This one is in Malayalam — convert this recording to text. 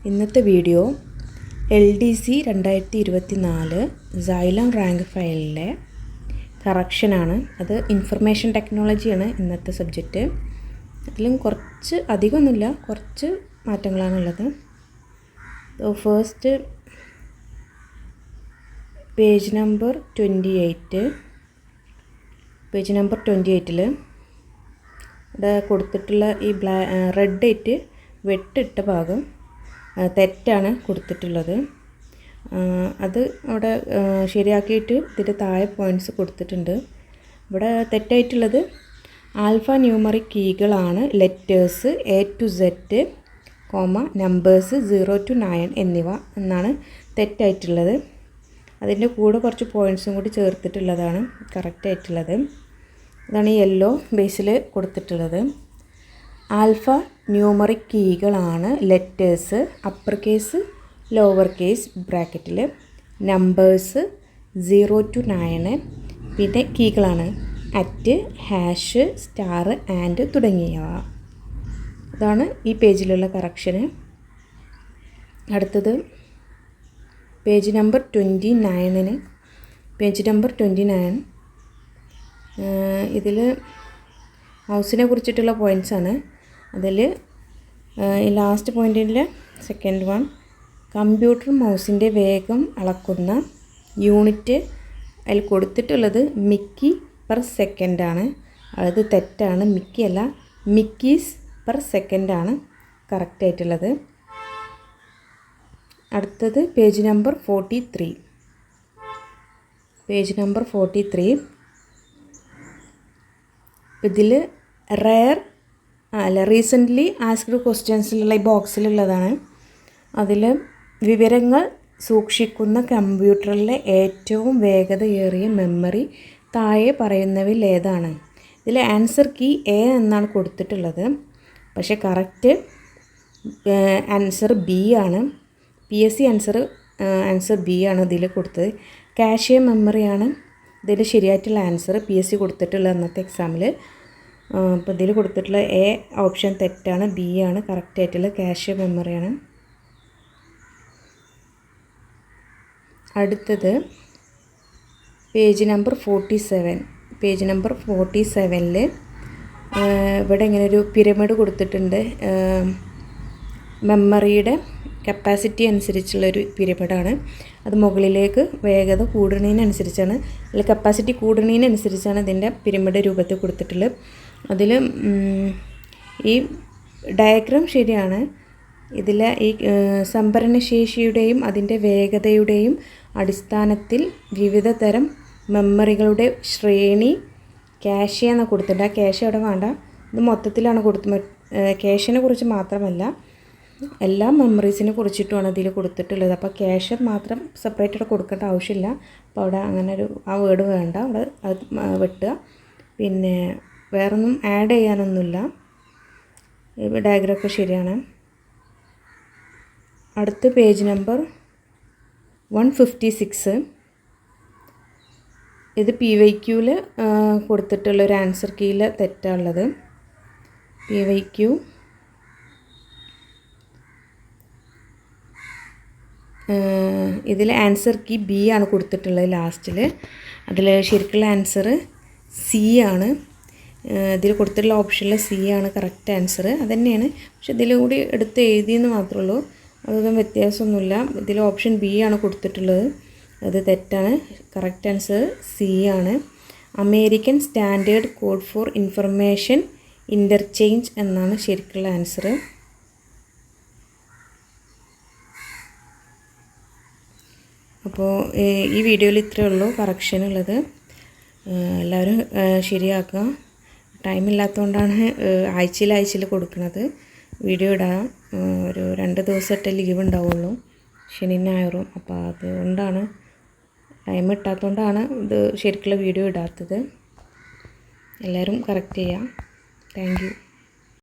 ഇന്നത്തെ വീഡിയോ LDC 2024 Xylem റാങ്ക് ഫയലിലെ കറക്ഷനാണ്. അത് ഇൻഫർമേഷൻ ടെക്നോളജിയാണ് ഇന്നത്തെ സബ്ജക്റ്റ്. അതിലും കുറച്ച് അധികമൊന്നുമില്ല, കുറച്ച് മാറ്റങ്ങളാണുള്ളത്. ഫസ്റ്റ് പേജ് നമ്പർ 28 ഇവിടെ കൊടുത്തിട്ടുള്ള ഈ റെഡ് ആയിട്ട് വെട്ടിട്ട ഭാഗം തെറ്റാണ് കൊടുത്തിട്ടുള്ളത്. അത് അവിടെ ശരിയാക്കിയിട്ട് ഇതിൻ്റെ താഴെ പോയിൻറ്റ്സ് കൊടുത്തിട്ടുണ്ട്. ഇവിടെ തെറ്റായിട്ടുള്ളത് ആൽഫ ന്യൂമറിക് കീകളാണ് letters A to Z, numbers 0 to 9 എന്നിവ എന്നാണ് തെറ്റായിട്ടുള്ളത്. അതിൻ്റെ കൂടെ കുറച്ച് പോയിൻറ്റ്സും കൂടി ചേർത്തിട്ടുള്ളതാണ് കറക്റ്റായിട്ടുള്ളത്. ഇതാണ് യെല്ലോ ബേസിൽ കൊടുത്തിട്ടുള്ളത്. ആൽഫ ന്യൂമറിക് കീകളാണ് letters upper case lower case ബ്രാക്കറ്റിൽ, നമ്പേഴ്സ് 0 to 9, പിന്നെ കീകളാണ് അറ്റ്, ഹാഷ്, സ്റ്റാർ, ആൻഡ് തുടങ്ങിയവ. ഇതാണ് ഈ പേജിലുള്ള കറക്ഷന്. അടുത്തത് പേജ് നമ്പർ 29. ഇതിൽ മൗസിനെ കുറിച്ചിട്ടുള്ള പോയിൻറ്റ്സാണ്. അതിൽ ഈ ലാസ്റ്റ് പോയിൻറ്റിൽ സെക്കൻഡ് വൺ, കമ്പ്യൂട്ടർ മൗസിൻ്റെ വേഗം അളക്കുന്ന യൂണിറ്റ് അതിൽ കൊടുത്തിട്ടുള്ളത് മിക്കി പെർ സെക്കൻഡാണ്. അത് തെറ്റാണ്, മിക്കി അല്ല, മിക്കീസ് പെർ സെക്കൻഡാണ് കറക്റ്റായിട്ടുള്ളത്. അടുത്തത് പേജ് നമ്പർ 43. ഇതിൽ റീസെൻ്റ്ലി ആസ്ക്ഡ് ക്വസ്റ്റ്യൻസിലുള്ള ഈ ബോക്സിലുള്ളതാണ്. അതിൽ വിവരങ്ങൾ സൂക്ഷിക്കുന്ന കമ്പ്യൂട്ടറിലെ ഏറ്റവും വേഗതയേറിയ മെമ്മറി താഴെ പറയുന്നവയിൽ ഏതാണ്? ഇതിൽ ആൻസർ കീ A എന്നാണ് കൊടുത്തിട്ടുള്ളത്. പക്ഷേ കറക്റ്റ് ആൻസർ B ആണ്. PSC ആൻസർ B ആണ് ഇതിൽ കൊടുത്തത്. കാഷെ മെമ്മറിയാണ് ഇതിൽ ശരിയായിട്ടുള്ള ആൻസർ PSC കൊടുത്തിട്ടുള്ള അന്നത്തെ എക്സാമിൽ. അപ്പോൾ ഇതിൽ കൊടുത്തിട്ടുള്ള A ഓപ്ഷൻ തെറ്റാണ്, B ആണ് കറക്റ്റായിട്ടുള്ള കാഷെ മെമ്മറിയാണ്. അടുത്തത് പേജ് നമ്പർ 47. ഇവിടെ ഇങ്ങനെ ഒരു പിരമിഡ് കൊടുത്തിട്ടുണ്ട്. മെമ്മറിയുടെ കപ്പാസിറ്റി അനുസരിച്ചുള്ളൊരു പിരമിഡാണ്. അത് മുകളിലേക്ക് വേഗത കൂടുന്നതിനനുസരിച്ചാണ്, അല്ലെങ്കിൽ കപ്പാസിറ്റി കൂടുന്നതിനനുസരിച്ചാണ് ഇതിൻ്റെ പിരമിഡ് രൂപത്തിൽ കൊടുത്തിട്ടുള്ളത്. അതിൽ ഈ ഡയഗ്രാം ശരിയാണ്. ഇതിലെ ഈ സംഭരണശേഷിയുടെയും അതിൻ്റെ വേഗതയുടെയും അടിസ്ഥാനത്തിൽ വിവിധ തരം മെമ്മറികളുടെ ശ്രേണി കാഷെ എന്ന് കൊടുത്തിട്ടുണ്ട്. ആ കാഷെ അവിടെ വേണ്ട, ഇത് മൊത്തത്തിലാണ് കാഷിനെ കുറിച്ച് മാത്രമല്ല എല്ലാ മെമ്മറീസിനെ കുറിച്ചിട്ടുമാണ് ഇതിൽ കൊടുത്തിട്ടുള്ളത്. അപ്പോൾ ക്യാഷ് മാത്രം സെപ്പറേറ്റ് കൊടുക്കേണ്ട ആവശ്യമില്ല. അപ്പോൾ അവിടെ അങ്ങനെ ആ വേർഡ് വേണ്ട, അവിടെ അത് വെട്ടുക. പിന്നെ വേറൊന്നും ആഡ് ചെയ്യാനൊന്നുമില്ല. ഡയഗ്രാമൊക്കെ ശരിയാണ്. അടുത്ത പേജ് നമ്പർ 156. ഇത് PYQയിൽ കൊടുത്തിട്ടുള്ളൊരു ആൻസർ കീയിൽ തെറ്റാണുള്ളത്. PYQ ഇതിൽ ആൻസർ കീ B ആണ് കൊടുത്തിട്ടുള്ളത് ലാസ്റ്റിൽ. അതിൽ ശരിക്കുള്ള ആൻസർ C ആണ്. ഇതിൽ കൊടുത്തിട്ടുള്ള ഓപ്ഷനിൽ C ആണ് കറക്റ്റ് ആൻസർ. അതുതന്നെയാണ്, പക്ഷെ ഇതിലൂടെ എടുത്ത് എഴുതിയെന്ന് മാത്രമേ ഉള്ളൂ. അതൊന്നും വ്യത്യാസമൊന്നുമില്ല. ഇതിൽ ഓപ്ഷൻ B ആണ് കൊടുത്തിട്ടുള്ളത്, അത് തെറ്റാണ്. കറക്റ്റ് ആൻസർ C ആണ്. American standard code for information interchange എന്നാണ് ശരിക്കുള്ള ആൻസർ. അപ്പോൾ ഈ വീഡിയോയിൽ ഇത്രയേ ഉള്ളൂ കറക്ഷൻ ഉള്ളത്. എല്ലാവരും ശരിയാക്കുക. ടൈമില്ലാത്തതുകൊണ്ടാണ് ആഴ്ചയിൽ കൊടുക്കുന്നത്. വീഡിയോ ഇടാം. ഒരു 2 ദിവസത്തെ ലീവ് ഉണ്ടാവുള്ളൂ, ശനി ഞായറും. അപ്പോൾ അതുകൊണ്ടാണ്, ടൈം കിട്ടാത്തതുകൊണ്ടാണ് ഇത് ശരിക്കുള്ള വീഡിയോ ഇടാത്തത്. എല്ലാവരും കറക്റ്റ് ചെയ്യാം. Thank you.